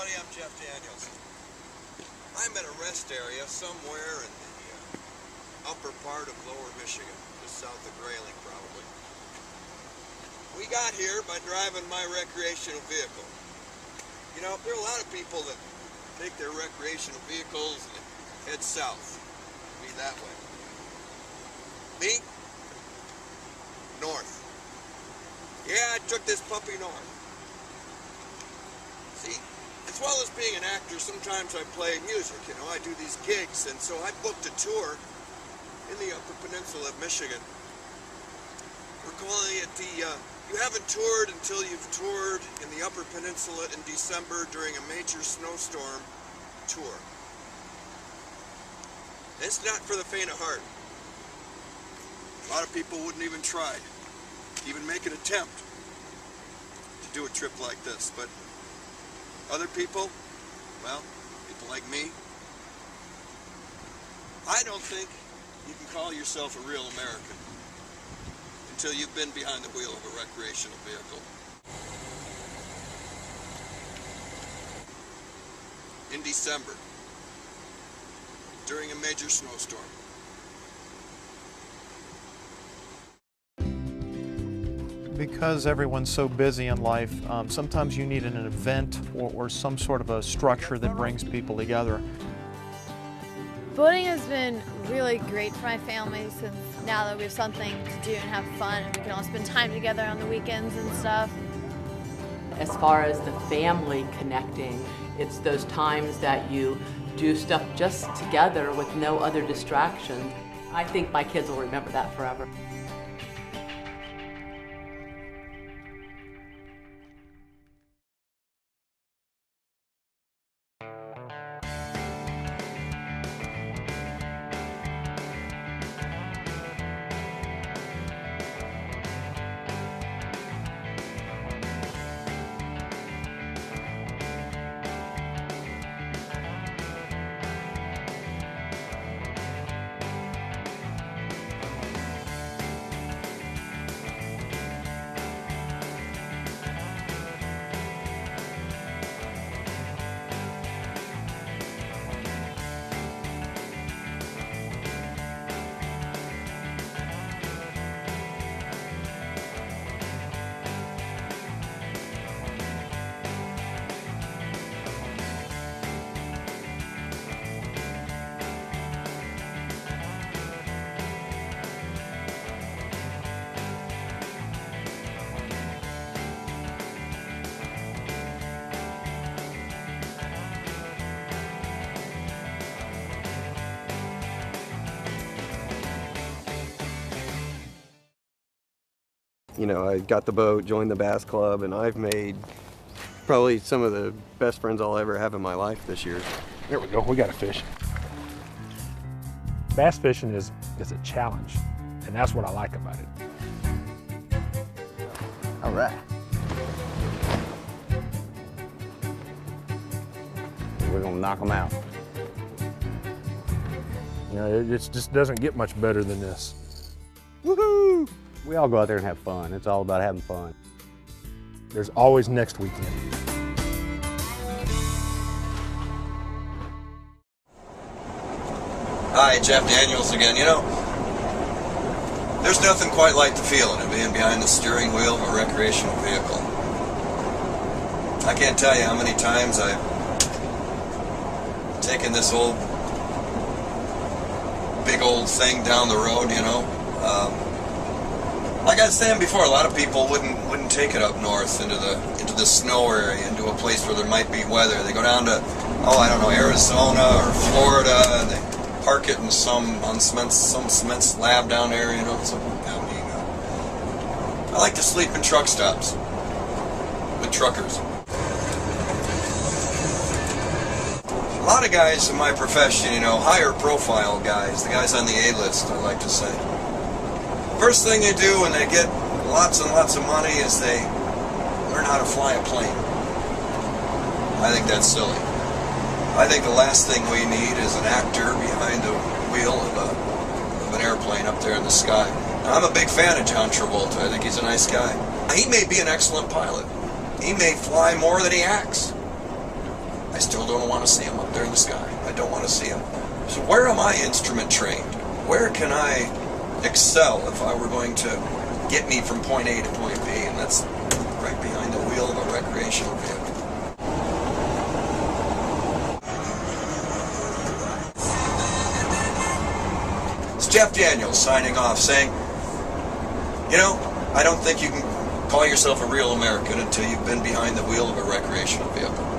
everybody, I'm Jeff Daniels. I'm at a rest area somewhere in the upper part of Lower Michigan, just south of Grayling probably. We got here by driving my recreational vehicle. You know, there are a lot of people that take their recreational vehicles and head south. Be that way. Me? North. Yeah, I took this puppy north. See, as well as being an actor, sometimes I play music, you know, I do these gigs, and so I booked a tour in the Upper Peninsula of Michigan. We're calling it the, you haven't toured until you've toured in the Upper Peninsula in December during a major snowstorm tour. It's not for the faint of heart. A lot of people wouldn't even try, even make an attempt to do a trip like this, but other people, well, people like me, I don't think you can call yourself a real American until you've been behind the wheel of a recreational vehicle. In December, during a major snowstorm. Because everyone's so busy in life, sometimes you need an event or some sort of a structure that brings people together. Boating has been really great for my family since now that we have something to do and have fun, and we can all spend time together on the weekends and stuff. As far as the family connecting, it's those times that you do stuff just together with no other distractions. I think my kids will remember that forever. You know, I got the boat, joined the bass club, and I've made probably some of the best friends I'll ever have in my life this year. There we go, we got a fish. Bass fishing is a challenge, and that's what I like about it. All right. We're gonna knock them out. You know, it just doesn't get much better than this. Woohoo! We all go out there and have fun. It's all about having fun. There's always next weekend. Hi, Jeff Daniels again. You know, there's nothing quite like the feeling of being behind the steering wheel of a recreational vehicle. I can't tell you how many times I've taken this big old thing down the road, you know. Like I was saying before, a lot of people wouldn't take it up north into the snow area, into a place where there might be weather. They go down to, I don't know, Arizona or Florida, and they park it in some cement slab down there, you know. So, I like to sleep in truck stops with truckers. A lot of guys in my profession, you know, higher profile guys, the guys on the A-list, I like to say. First thing they do when they get lots and lots of money is they learn how to fly a plane. I think that's silly. I think the last thing we need is an actor behind the wheel of an airplane up there in the sky. Now, I'm a big fan of John Travolta. I think he's a nice guy. He may be an excellent pilot. He may fly more than he acts. I still don't want to see them up there in the sky. I don't want to see them. So where am I instrument trained? Where can I excel if I were going to get me from point A to point B? And that's right behind the wheel of a recreational vehicle. It's Jeff Daniels signing off saying, you know, I don't think you can call yourself a real American until you've been behind the wheel of a recreational vehicle.